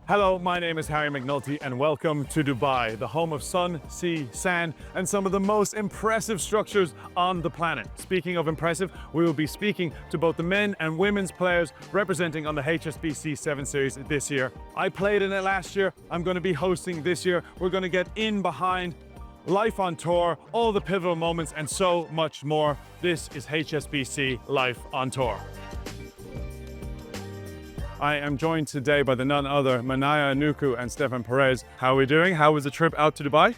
Hello, my name is Harry McNulty and welcome to Dubai, the home of sun, sea, sand and some of the most impressive structures on the planet. Speaking of impressive, we will be speaking to both the men and women's players representing on the HSBC 7 Series this year. I played in it last year, I'm going to be hosting this year. We're going to get in behind life on tour, all the pivotal moments and so much more. This is HSBC Life on Tour. I am joined today by the none other Manaia Nuku and Stephen Parez. How are we doing? How was the trip out to Dubai?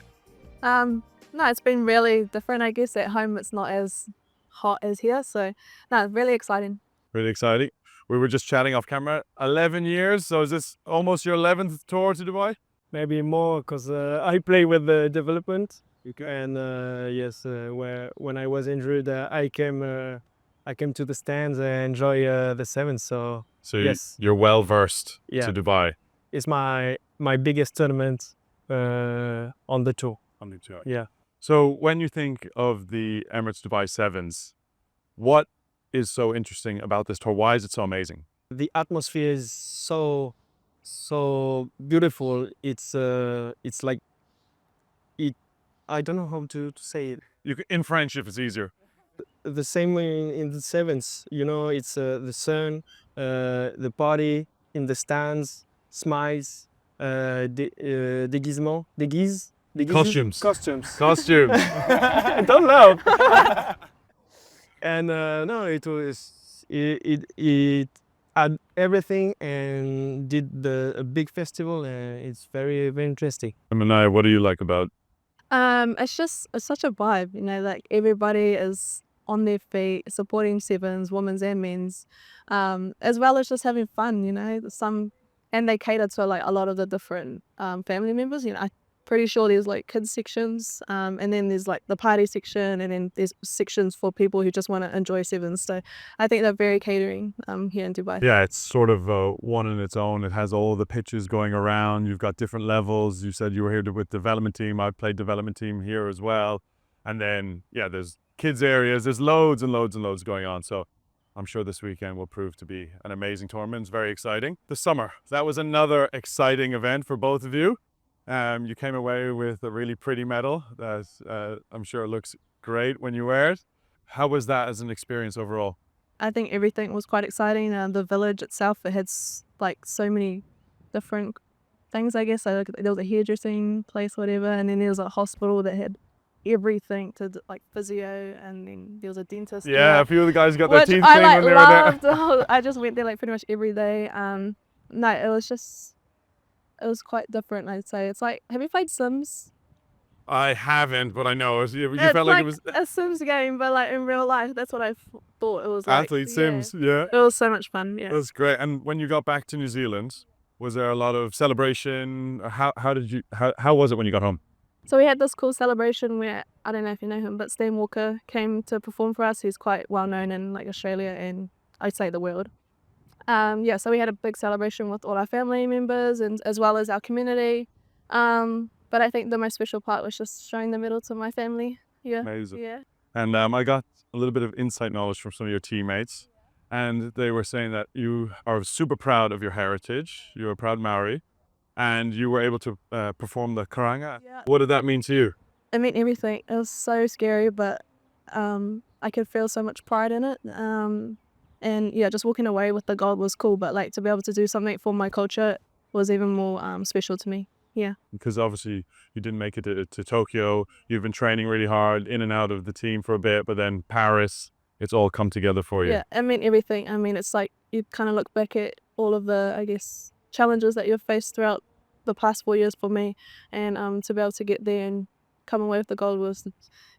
No, it's been really different. I guess at home it's not as hot as here, so no, it's really exciting. Really exciting. We were just chatting off camera. 11 years, so is this almost your 11th tour to Dubai? Maybe more because I play with the development, and when I was injured, I came to the stands and enjoy the sevens. So yes, you're well versed Yeah. to Dubai. it's my biggest tournament on the tour. On the tour. Yeah. So when you think of the Emirates Dubai Sevens, what is so interesting about this tour? Why is it so amazing? The atmosphere is so beautiful. It's like it. I don't know how to say it. In French, if it's easier. The same way in the sevens, it's the sun, the party in the stands, smiles, déguisement, Costumes. costumes. Costume. Don't laugh. And no, it had everything and did a big festival, and it's very, very interesting. Manaia, what do you like about? It's such a vibe, like everybody is on their feet supporting sevens, women's and men's, as well as just having fun, and they cater to like a lot of the different family members. I'm pretty sure there's like kids sections, and then there's like the party section, and then there's sections for people who just want to enjoy sevens. So I think they're very catering here in Dubai. Yeah, it's sort of one in its own. It has all the pitches going around. You've got different levels. You said you were here with development team. I played development team here as well. And then, yeah, there's kids areas. There's loads and loads and loads going on. So I'm sure this weekend will prove to be an amazing tournament. It's very exciting. The summer, that was another exciting event for both of you. You came away with a really pretty medal that I'm sure looks great when you wear it. How was that as an experience overall? I think everything was quite exciting. The village itself, it had like so many different things, I guess. There was a hairdressing place, whatever, and then there was a hospital that had everything to like physio, and then there was a dentist. Yeah, a few of the guys got their which teeth I cleaned like when they loved. were there. I just went there like pretty much every day. No, it was quite different, I'd say. It's like, have you played Sims? I haven't, but I know. You It's felt like it was a Sims game, but like in real life. That's what I thought it was like. Athlete Yeah. Sims, yeah. It was so much fun, yeah. That's great. And when you got back to New Zealand, was there a lot of celebration? How was it when you got home? So we had this cool celebration where, I don't know if you know him, but Stan Walker came to perform for us. He's quite well known in like Australia and I'd say the world. So we had a big celebration with all our family members and as well as our community. But I think the most special part was just showing the medal to my family. Yeah. Amazing. Yeah. And I got a little bit of inside knowledge from some of your teammates, and they were saying that you are super proud of your heritage. You're a proud Maori, and you were able to perform the karanga. Yeah. What did that mean to you? It meant everything. It was so scary, but I could feel so much pride in it. And yeah, just walking away with the gold was cool, but like to be able to do something for my culture was even more special to me. Yeah. Because obviously you didn't make it to Tokyo. You've been training really hard in and out of the team for a bit, but then Paris, it's all come together for you. Yeah, it meant everything. I mean, it's like you kind of look back at all of the, I guess, challenges that you've faced throughout the past 4 years for me, and to be able to get there and come away with the gold was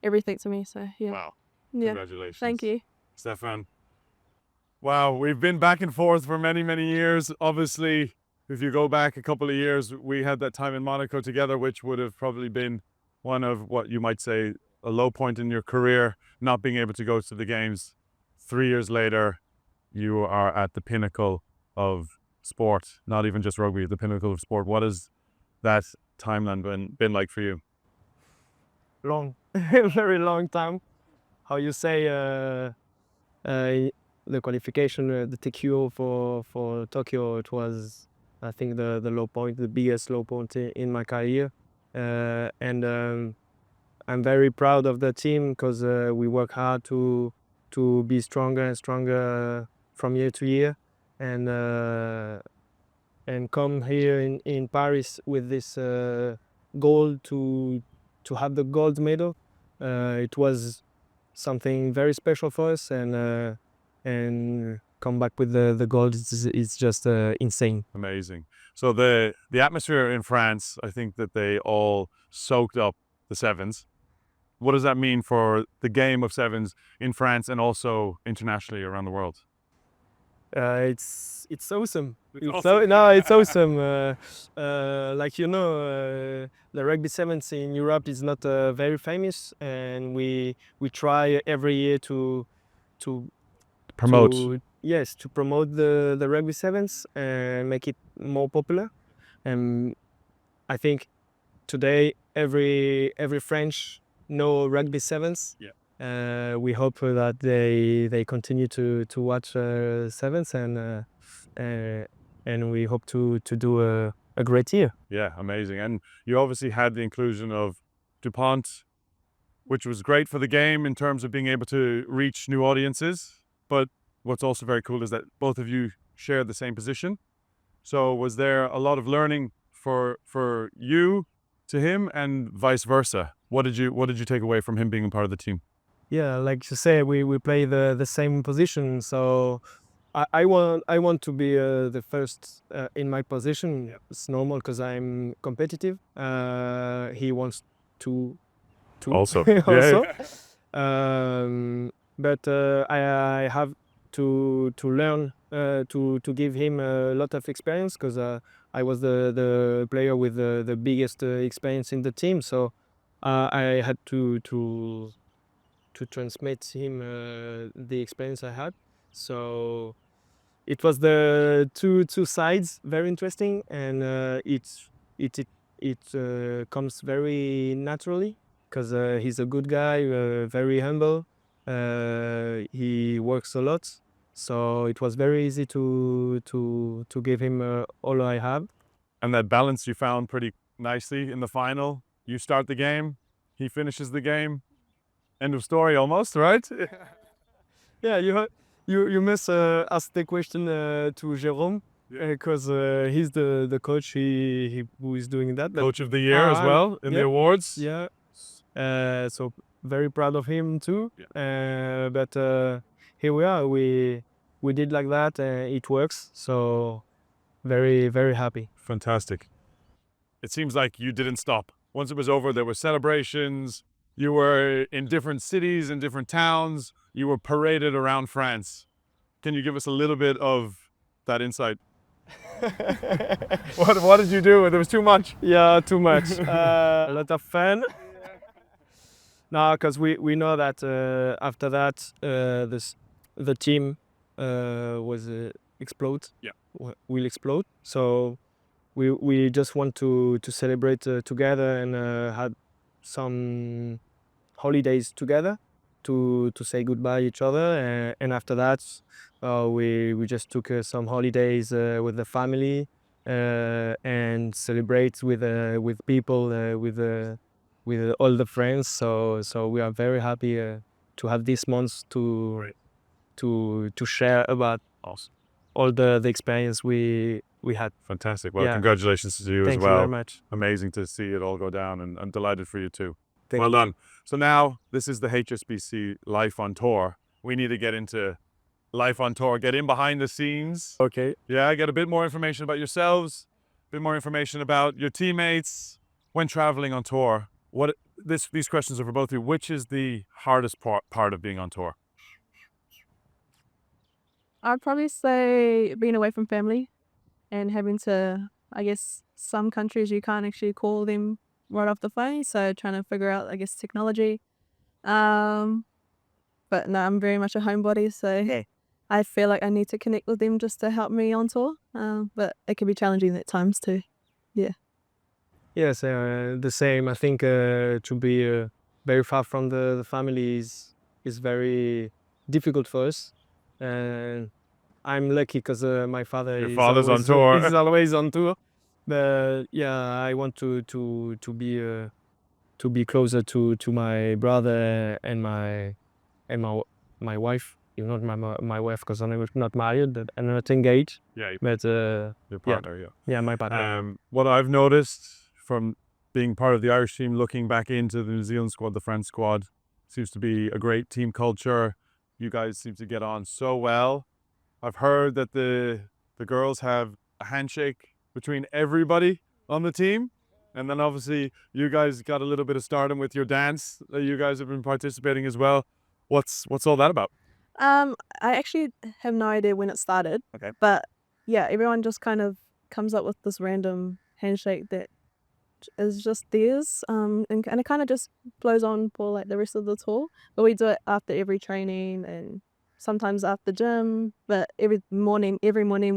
everything to me. So yeah. Wow. Yeah. Congratulations. Thank you. Stefan. Wow, we've been back and forth for many, many years. Obviously, if you go back a couple of years, we had that time in Monaco together, which would have probably been one of what you might say a low point in your career, not being able to go to the games. 3 years later, you are at the pinnacle of sport, not even just rugby, the pinnacle of sport. What has that timeline been like for you? Long, very long time. How you say the qualification, the TQ for Tokyo, it was I think the low point, the biggest low point in my career. And I'm very proud of the team because we work hard to be stronger and stronger from year to year, and come here in Paris with this goal to have the gold medal. It was something very special for us, and come back with the gold is just insane. Amazing. So the atmosphere in France, I think that they all soaked up the sevens. What does that mean for the game of sevens in France and also internationally around the world? It's awesome. awesome. It's awesome. Like the rugby sevens in Europe is not very famous, and we try every year to Promote. to promote the rugby sevens and make it more popular. And I think today every French know rugby sevens. Yeah. We hope that they continue to watch sevens, and we hope to do a great year. Yeah, amazing. And you obviously had the inclusion of DuPont, which was great for the game in terms of being able to reach new audiences. But what's also very cool is that both of you share the same position. So was there a lot of learning for you to him and vice versa? What did you take away from him being a part of the team? Yeah, like you say, we play the same position. So I want to be the first in my position. Yeah. It's normal because I'm competitive. He wants to Also. also. Yeah. But I have to learn to give him a lot of experience, because I was the player with the biggest experience in the team. So I had to transmit him the experience I had. So it was the two sides, very interesting, and it comes very naturally, because he's a good guy, very humble. He works a lot, so it was very easy to give him all I have. And that balance you found pretty nicely in the final. You start the game, he finishes the game. End of story almost, right? Yeah, you must ask the question to Jérôme, because he's the coach who is doing that. Coach of the year as well in the awards. Yeah. So very proud of him too. Yeah. But here we are. We did like that. It works. So very, very happy. Fantastic. It seems like you didn't stop. Once it was over, there were celebrations. You were in different cities and different towns. You were paraded around France. Can you give us a little bit of that insight? What did you do? There was too much. Yeah, too much. A lot of fun. No, because we know that after that, the team was explode. Yeah. Will explode. So we just want to celebrate together, and had some holidays together to say goodbye each other. And after that, we just took some holidays with the family, and celebrate with people, with all the friends. So we are very happy to have this month to share about Awesome. all the experience we had. Fantastic. Well, Yeah. congratulations to you Thank as you well. very much. Amazing to see it all go down, and I'm delighted for you too. Thank Well you. done. So now this is the HSBC Life on Tour. We need to get into Life on Tour, get in behind the scenes. Okay. Yeah, get a bit more information about yourselves, a bit more information about your teammates when traveling on tour. These questions are for both of you. Which is the hardest part of being on tour? I'd probably say being away from family and having to, I guess, some countries you can't actually call them right off the phone. So trying to figure out, I guess, technology. But no, I'm very much a homebody. So I feel like I need to connect with them just to help me on tour. But it can be challenging at times too. Yes, the same. I think to be very far from the family is very difficult for us, and I'm lucky because my father Your is father's on always, tour. is always on tour. But yeah, I want to be closer to my brother and my wife. You're not my wife because I'm not married and not engaged. Yeah, But your partner, yeah, my partner. What I've noticed from being part of the Irish team, looking back into the New Zealand squad, the French squad, seems to be a great team culture. You guys seem to get on so well. I've heard that the girls have a handshake between everybody on the team. And then obviously you guys got a little bit of stardom with your dance that you guys have been participating as well. What's all that about? I actually have no idea when it started. Okay. But yeah, everyone just kind of comes up with this random handshake that is just theirs. And it kind of just flows on for like the rest of the tour. But we do it after every training and sometimes after gym. But every morning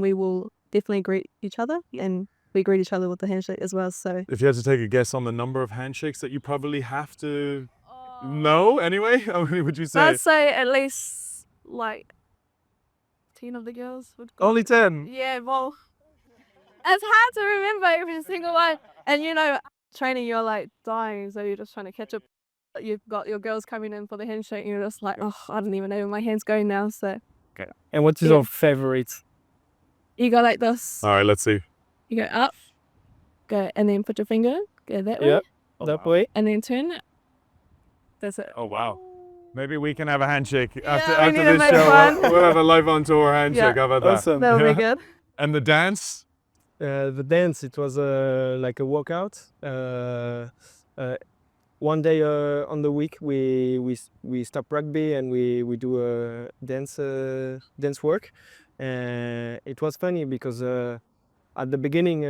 we will definitely greet each other, and we greet each other with the handshake as well. So If you had to take a guess on the number of handshakes that you probably have to know anyway, how many would you say? I'd say at least like 10 of the girls would go. Only 10. Yeah, well, it's hard to remember every single one. And training, you're like dying, so you're just trying to catch up. You've got your girls coming in for the handshake, and you're just like, oh, I don't even know where my hand's going now. So And what is Yeah. your favorite? you go like this. All right, let's see. You go up, go, and then put your finger, go that way, Yeah, Oh, that wow. way. and then turn it. That's it. Oh, wow. Maybe we can have a handshake we after need to this make show. one. We'll have a live on tour handshake. Yeah. How about that? Awesome. That'll Yeah. be good. And the dance? The dance, it was like a workout. One day on the week we stop rugby and we do a dance work. It was funny because at the beginning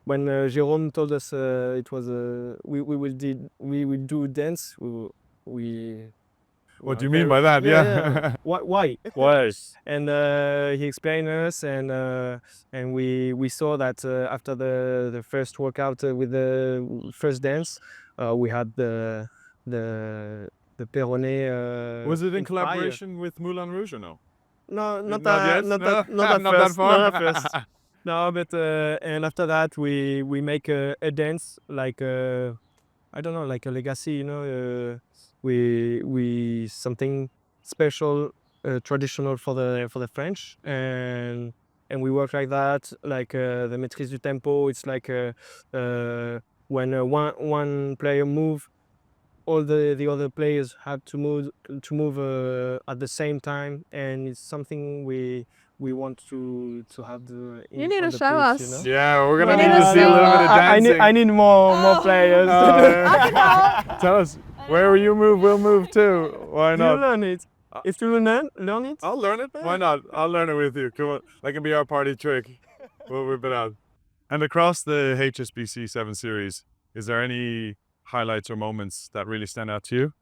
when Jérôme told us it was we will do dance, we What do were you mean very- by that? yeah, Yeah. yeah. Why? Why? And he explained us, and we saw that after the first workout with the first dance, we had the Perronnet. Was it in fire. collaboration with Moulin Rouge or no? No, not yet? not No? that, not at Not that first, far? not at first. No, but and after that we make a dance like I don't know, like a legacy, we something special, traditional for the French, and we work like that, like the maîtrise du tempo. It's like when one player move, all the other players have to move at the same time, and it's something we want to have the. You need on to the show pitch, us. Yeah, we're gonna We need need to to see a little bit of I dancing. need more Oh. players. I can help. Tell us, where you move, we'll move too. Why Do you not? learn it? If you learn it, I'll learn it. Why not? I'll learn it with you. Come on, that can be our party trick. What we've been on. And across the HSBC 7 Series, is there any highlights or moments that really stand out to you?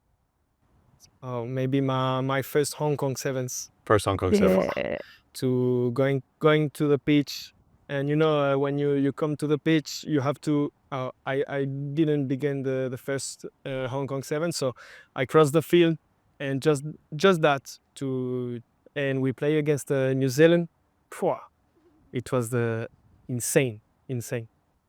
oh, maybe my first Hong Kong Sevens, First Hong Kong 7. Yeah. to going to the pitch, and when you come to the pitch, you have to. I didn't begin the first Hong Kong Seven, so I crossed the field, and just that and we play against New Zealand. Phew, it was insane.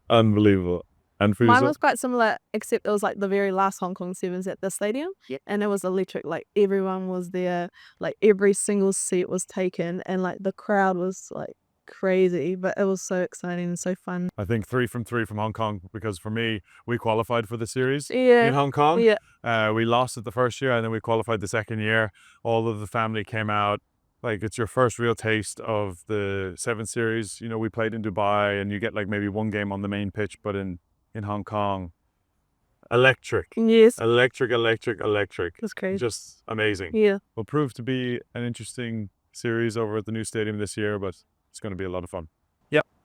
Unbelievable. And for Mine yourself? was quite similar, except it was like the very last Hong Kong Sevens at the stadium. Yep. And it was electric. Like everyone was there, like every single seat was taken, and like the crowd was like crazy. But it was so exciting and so fun. I think 3 from 3 from Hong Kong, because for me, we qualified for the series in Yeah. Hong Kong. Yeah. We lost it the first year and then we qualified the second year. All of the family came out. Like, it's your first real taste of the 7 Series. We played in Dubai and you get like maybe one game on the main pitch, but in Hong Kong, electric. Yes. Electric. It's crazy. Just amazing. Yeah. Will prove to be an interesting series over at the new stadium this year, but it's going to be a lot of fun.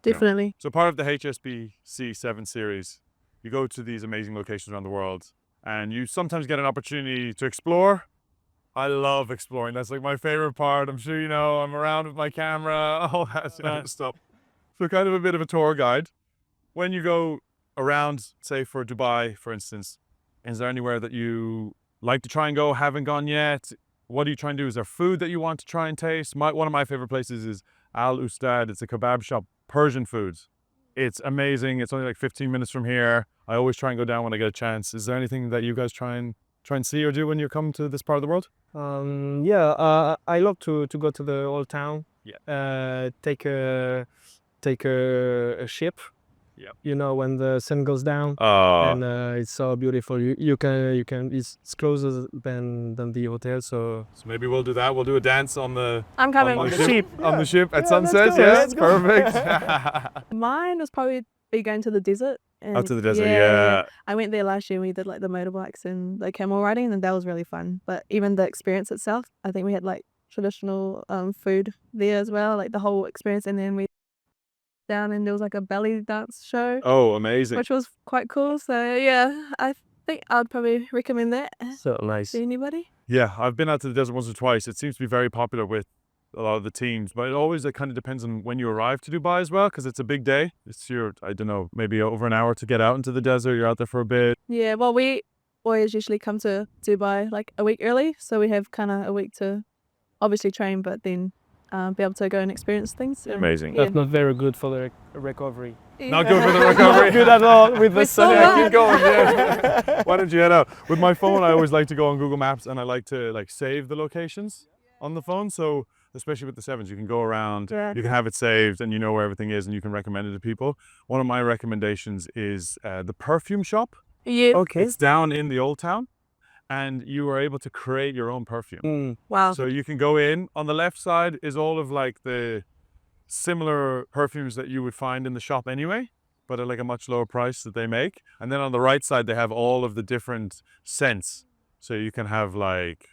Definitely. So part of the HSBC 7 Series, you go to these amazing locations around the world and you sometimes get an opportunity to explore. I love exploring. That's like my favorite part. I'm sure you know, I'm around with my camera, all that stuff. So kind of a bit of a tour guide. When you go around, say for Dubai, for instance, is there anywhere that you like to try and go, haven't gone yet? What do you try and do? Is there food that you want to try and taste? One of my favorite places is Al Ustad. It's a kebab shop, Persian foods. It's amazing. It's only like 15 minutes from here. I always try and go down when I get a chance. Is there anything that you guys try and see or do when you come to this part of the world? I love to go to the old town. Yeah. Take a ship. Yep. You know, when the sun goes down, Oh, and it's so beautiful. You can. It's closer than the hotel. So so maybe we'll do that. We'll do a dance on the I'm coming. on the ship. ship on the ship at Yeah, sunset. let's go, Yes, let's go. perfect. Mine was probably be going to the desert. And Out to the desert, yeah. I went there last year. We did like the motorbikes and the camel riding, and that was really fun. But even the experience itself, I think we had like traditional food there as well, like the whole experience. And then we down and there was like a belly dance show, Oh, amazing. which was quite cool. So yeah, I think I'd probably recommend that so nice. to anybody. Yeah, I've been out to the desert once or twice. It seems to be very popular with a lot of the teams, but it kind of depends on when you arrive to Dubai as well, because it's a big day. It's I don't know, maybe over an hour to get out into the desert. You're out there for a bit. Yeah, well, we always usually come to Dubai like a week early, so we have kind of a week to obviously train, but then be able to go and experience things. Amazing. Yeah. That's not very good for the recovery. Not good for the recovery. Not good at all with the We sun. saw Yeah, that. keep going. Yeah. Why don't you head out? With my phone, I always like to go on Google Maps and I like to like save the locations on the phone. So especially with the sevens, you can go around, Yeah. you can have it saved, and you know where everything is, and you can recommend it to people. One of my recommendations is the perfume shop. Yeah. Okay. It's down in the old town, and you are able to create your own perfume. Wow. So you can go in. On the left side is all of like the similar perfumes that you would find in the shop anyway, but at like a much lower price that they make. And then on the right side, they have all of the different scents. So you can have like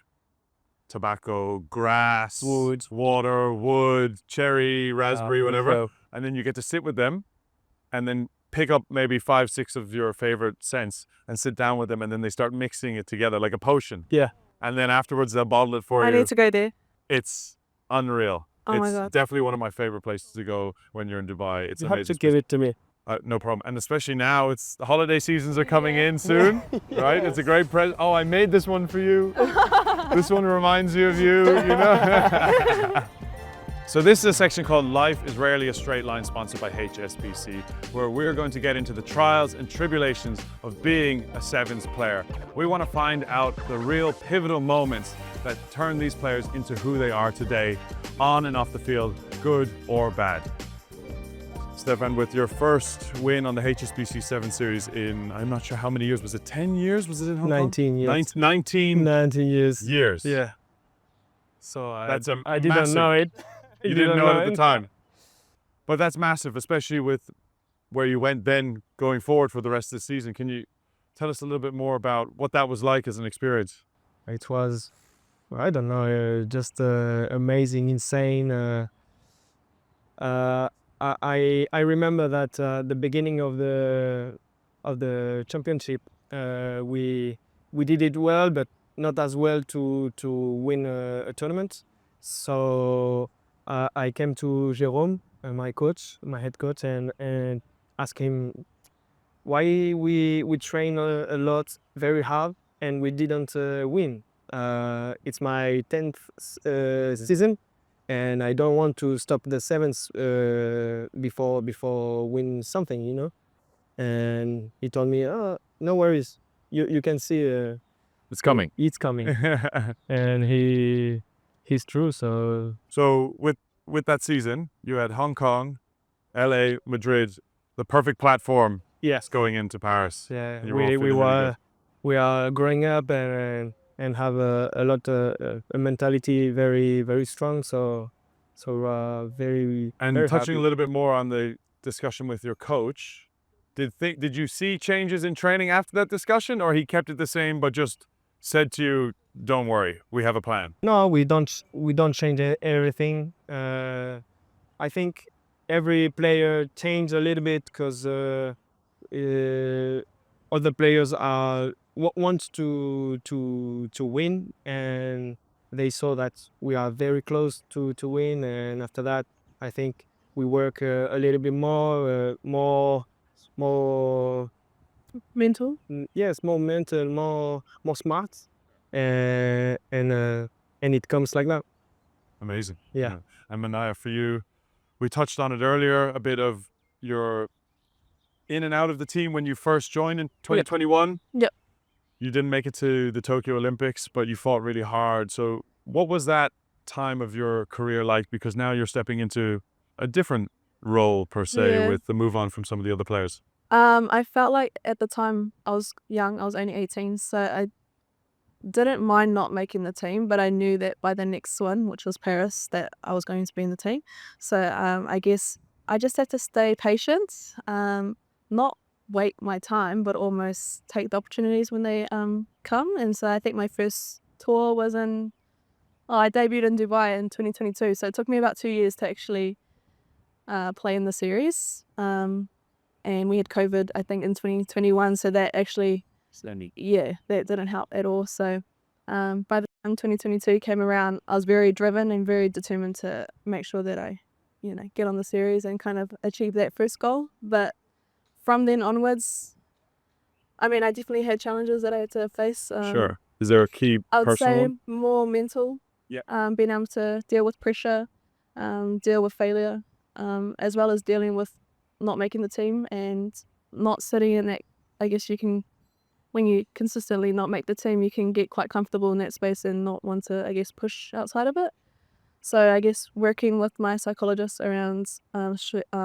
tobacco, grass, Wood. water, wood, cherry, raspberry, whatever. So, And then you get to sit with them and then pick up maybe 5, 6 of your favorite scents and sit down with them. And then they start mixing it together like a potion. Yeah. And then afterwards, they'll bottle it for I you. need to go there. It's unreal. Oh my It's God. definitely one of my favorite places to go when you're in Dubai. It's you have amazing. to give it to me. No problem. And especially now, it's the holiday seasons are coming in soon, right? It's a great present. Oh, I made this one for you. This one reminds you of you, you know? So this is a section called Life is Rarely a Straight Line, sponsored by HSBC, where we're going to get into the trials and tribulations of being a sevens player. We want to find out the real pivotal moments that turn these players into who they are today, on and off the field, good or bad. Stefan, with your first win on the HSBC 7 Series in, I'm not sure how many years, was it 10 years? Was it in Hong Kong? 19 years. 19 19 years. years. Yeah. So That's a I didn't massive- know it. You didn't know it at the time. But that's massive, especially with where you went then going forward for the rest of the season. Can you tell us a little bit more about what that was like as an experience? It was, I don't know, just amazing, insane. I remember that the beginning of the championship, we did it well, but not as well to win a tournament. So I came to Jérôme, my head coach, and asked him why we train a lot, very hard, and we didn't win. It's my 10th season, and I don't want to stop the sevens before win something, you know. And he told me, "Oh, no worries, you can see It's coming. it's coming," and he's true. So So with that season, you had Hong Kong, LA, Madrid, the perfect platform yes, going into Paris. yeah, And you were all feeling really we are growing up and have a lot a mentality very strong. So very And very touching happy. a little bit more on the discussion with your coach, did you see changes in training after that discussion, or he kept it the same but just said to you, "Don't worry, we have a plan"? No, we don't change everything. I think every player changed a little bit because other players want to win, and they saw that we are very close to win. And after that, I think we work a little bit more Mental. yes, more mental, more smart, and and it comes like that. Amazing. Yeah. And Manaia, for you, we touched on it earlier, a bit of your in and out of the team when you first joined in 2021. Yep. You didn't make it to the Tokyo Olympics, but you fought really hard. So what was that time of your career like? Because now you're stepping into a different role per se Yeah. with the move on from some of the other players. I felt like at the time I was young, I was only 18, so I didn't mind not making the team, but I knew that by the next one, which was Paris, that I was going to be in the team. So I guess I just had to stay patient, not wait my time, but almost take the opportunities when they come. And so I think my first tour was I debuted in Dubai in 2022. So it took me about 2 years to actually play in the series. And we had COVID, I think, in 2021. So that actually, that didn't help at all. So by the time 2022 came around, I was very driven and very determined to make sure that I, get on the series and kind of achieve that first goal. But from then onwards, I mean, I definitely had challenges that I had to face. Sure. Is there a key I would personal say one? more mental. Yeah. Being able to deal with pressure, deal with failure, as well as dealing with not making the team and not sitting in that. I guess when you consistently not make the team, you can get quite comfortable in that space and not want to, I guess, push outside of it. So I guess working with my psychologist around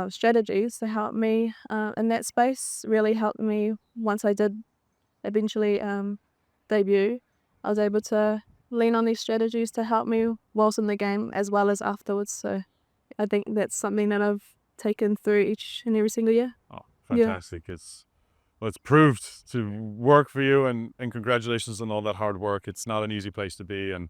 strategies to help me in that space really helped me. Once I did eventually debut, I was able to lean on these strategies to help me whilst in the game as well as afterwards. So I think that's something that I've taken through each and every single year. Oh, fantastic. It's proved to work for you, and congratulations on all that hard work. It's not an easy place to be, and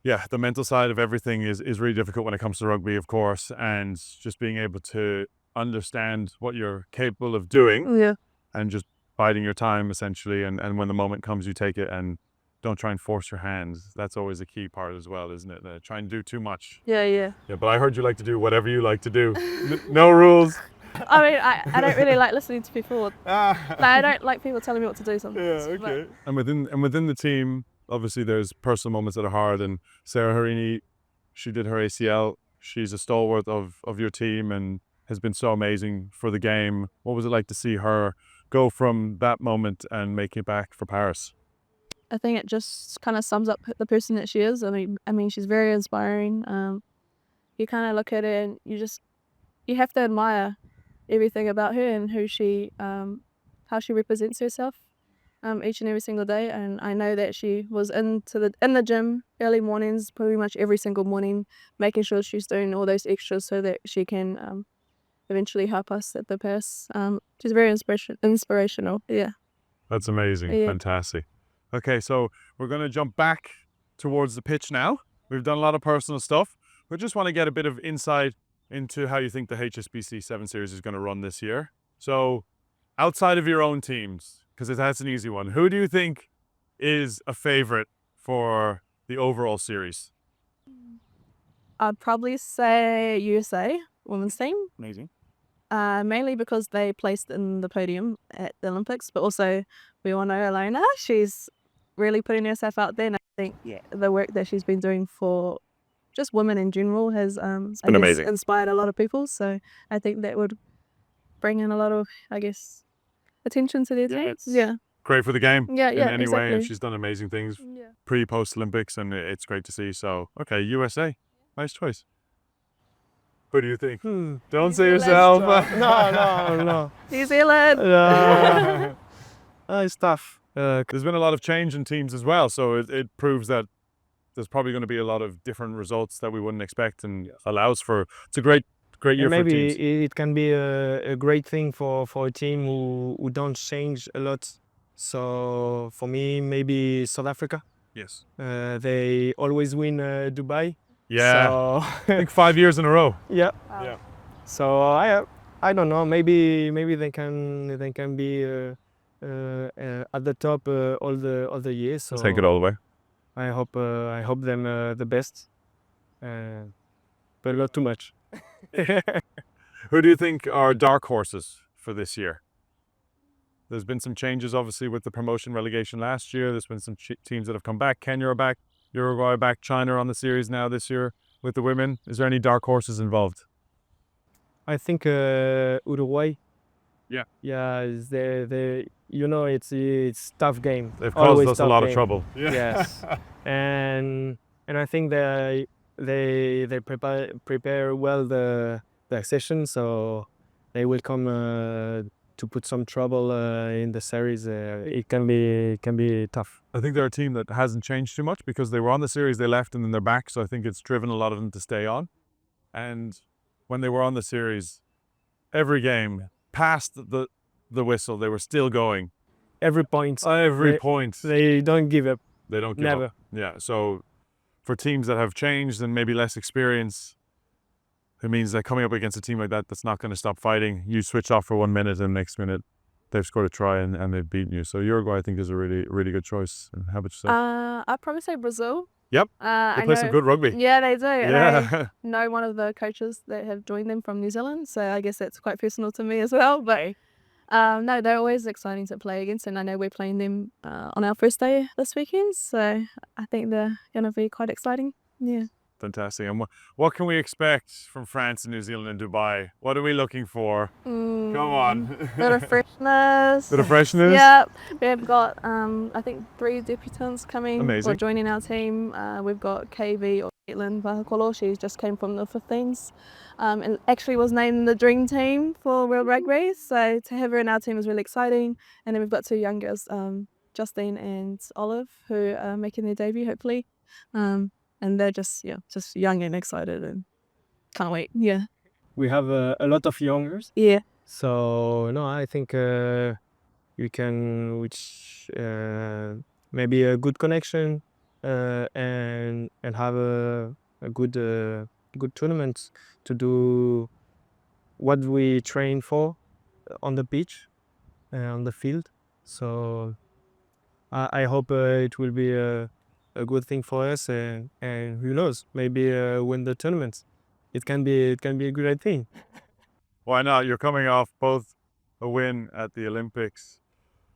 yeah, the mental side of everything is really difficult when it comes to rugby, of course, and just being able to understand what you're capable of doing Yeah. and just biding your time essentially, and when the moment comes you take it and don't try and force your hands. That's always a key part as well, isn't it? Try and do too much. Yeah. Yeah, but I heard you like to do whatever you like to do. No rules. I mean, I don't really like listening to people. Like, I don't like people telling me what to do sometimes. Yeah, okay. And within the team, obviously there's personal moments that are hard, and Sarah Harini, she did her ACL. She's a stalwart of your team and has been so amazing for the game. What was it like to see her go from that moment and make it back for Paris? I think it just kind of sums up the person that she is. I mean, she's very inspiring. You kind of look at her and you have to admire everything about her and who she, how she represents herself, each and every single day. And I know that she was in the gym early mornings, pretty much every single morning, making sure she's doing all those extras so that she can eventually help us at the Paris. She's very inspirational. Yeah. That's amazing. Yeah. Fantastic. Okay, so we're going to jump back towards the pitch now. We've done a lot of personal stuff. We just want to get a bit of insight into how you think the HSBC 7 Series is going to run this year. So outside of your own teams, because that's an easy one, who do you think is a favourite for the overall series? I'd probably say USA women's team. Amazing. Mainly because they placed in the podium at the Olympics, but also we all know Alona. She's really putting herself out there, and I think the work that she's been doing for just women in general has been amazing. Inspired a lot of people. So I think that would bring in a lot of, I guess, attention to their teams. Yeah. Great for the game Yeah, in any way, and exactly. she's done amazing things Yeah. pre-post Olympics, and it's great to see. So okay, USA, nice choice. Who do you think? Don't say yourself. No. New Zealand. It's tough. There's been a lot of change in teams as well, so it proves that there's probably going to be a lot of different results that we wouldn't expect, and allows for it's a great year for Maybe teams. it can be a great thing for a team who don't change a lot. So for me, maybe South Africa. Yes. They always win Dubai. Yeah. So I think 5 years in a row. yeah. Wow. Yeah. So I don't know. Maybe they can be at the top all the years. So Take it all the way. I hope them the best, but not too much. Who do you think are dark horses for this year? There's been some changes, obviously, with the promotion relegation last year. There's been some teams that have come back. Kenya are back. Uruguay back China on the series now this year with the women. Is there any dark horses involved? I think Uruguay. Yeah. Yeah, they you know it's tough game. They've caused Always us a tough lot of game. trouble. Yes. and I think they prepare well the session, so they will come to put some trouble in the series. It can be tough. I think they're a team that hasn't changed too much because they were on the series, they left, and then they're back. So I think it's driven a lot of them to stay on. And when they were on the series, every game past the whistle, they were still going. Every point. Every They- point. They don't give up. They don't give Never. up. Yeah. So for teams that have changed and maybe less experience, it means that coming up against a team like that that's not going to stop fighting, you switch off for 1 minute and next minute they've scored a try and they've beaten you. So Uruguay, I think, is a really good choice. And how about yourself? I'd probably say Brazil. Yep. They They play some good rugby. Yeah, they do. And Yeah. I know one of the coaches that have joined them from New Zealand, so I guess that's quite personal to me as well. But no, they're always exciting to play against, and I know we're playing them on our first day this weekend, so I think they're going to be quite exciting. Yeah. Fantastic. And what can we expect from France and New Zealand and Dubai? What are we looking for? Come on. Bit of freshness. Bit of freshness? Yep. We've got, I think, 3 debutants coming Amazing. or joining our team. We've got KV or Caitlin Vahakolo. She just came from the 15s and actually was named the dream team for World Rugby. So to have her in our team is really exciting. And then we've got 2 young girls, Justine and Olive, who are making their debut, hopefully. And they're just young and excited and can't wait. Yeah. We have a lot of youngers. Yeah. So no, I think you can reach maybe a good connection and have a good tournament to do what we train for on the pitch on the field. So I hope it will be a good thing for us and who knows, maybe win the tournament. It can be a great thing. Why not? You're coming off both a win at the Olympics.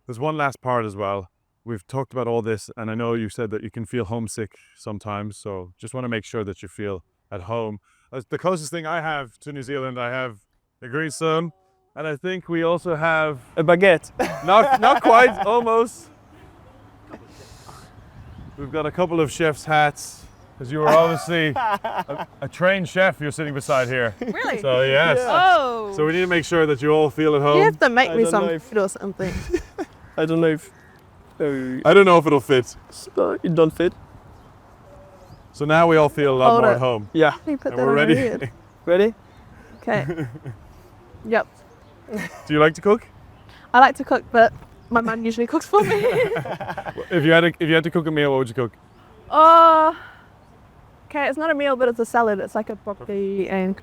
There's one last part as well. We've talked about all this, and I know you said that you can feel homesick sometimes, so just want to make sure that you feel at home. The closest thing I have to New Zealand, I have a greenstone, and I think we also have A baguette. not quite, almost. We've got a couple of chef's hats, because you were obviously a trained chef you're sitting beside here. Really? So yes. Oh. So we need to make sure that you all feel at home. you have to make I me don't some know if- food or something. I don't know if I don't know if it'll fit. it don't fit. So now we all feel a lot Hold more it. at home. Yeah, Let me put And that we're on my ready. head. ready? Okay. Yep. Do you like to cook? I like to cook, but my mum usually cooks for me. If you had to cook a meal, what would you cook? Oh. Okay, it's not a meal, but it's a salad. It's like a broccoli and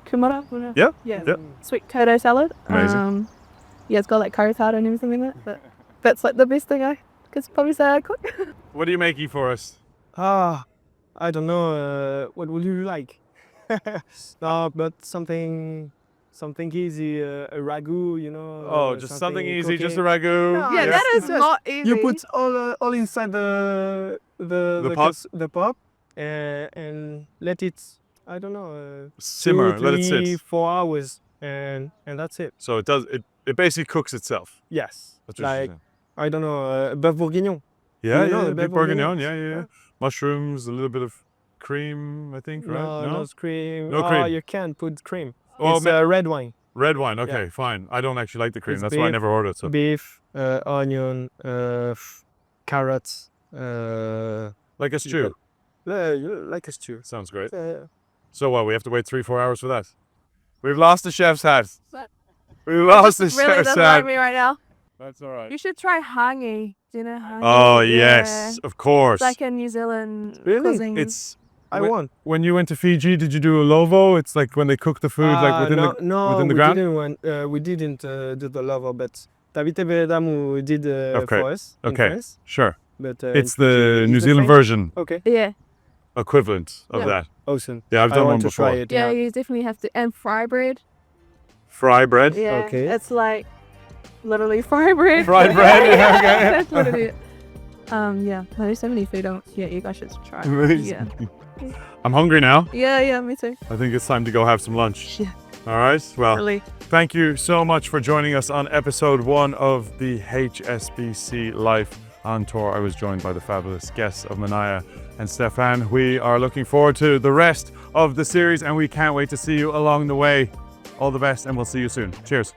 kumara. Yeah. Yeah. Yeah. Sweet potato salad. Amazing. Yeah, it's got like curry powder and everything in it. But that's like the best thing I could probably say I cook. What are you making for us? I don't know. What would you like? No, but something easy. A ragu, you know. Oh, just something easy, just a cooking. ragu. No, Yeah, yes. that is Yes. not easy. You put all inside the pot? the pot, and let it. I don't know. Simmer, 2, let it 3, sit. 4 hours, and that's it. So it basically cooks itself. Yes. That's what you're Like saying. I don't know. Bœuf bourguignon. Yeah, you know yeah, the beef beef bourguignon, bourguignon? yeah. Mushrooms, a little bit of cream, I think, right? No cream. No Oh, cream. you can't put cream. Oh, It's red wine. red wine, okay, fine. I don't actually like the cream, It's that's why I beef, never ordered it. So. Beef, onion, carrots. Like a stew. Like a stew. Sounds great. Uh, So what, we have to wait 3-4 hours for that? We've lost the chef's hat. But- We've lost the It really chef's doesn't like hat. me right now. That's all right. You should try hangi. Do you know hangi? Oh, Yeah. yes, of course. It's like a New Zealand Really? cuisine. It's I Wh- won. when you went to Fiji, did you do a lovo? It's like when they cook the food like within no, the no, within the we ground? we didn't do the lover, but Davide Beredamu did Okay, for us in okay. France. Sure. But It's in Fiji, the it's New the Zealand same. version Okay, yeah. equivalent of Yeah. that. awesome. Yeah, I've I done one want to before. try it. Yeah, you definitely have to. And fry bread. Fry bread. Yeah. Okay. It's like literally fry bread. Fried bread, yeah, okay. That's literally it. Yeah, there's so many food. Yeah, you guys should try. Yeah. I'm hungry now. Yeah, me too. I think it's time to go have some lunch. Yeah. All right. Well, Really. thank you so much for joining us on episode 1 of the HSBC Life on Tour. I was joined by the fabulous guests of Manaia and Stefan. We are looking forward to the rest of the series and we can't wait to see you along the way. All the best and we'll see you soon. Cheers.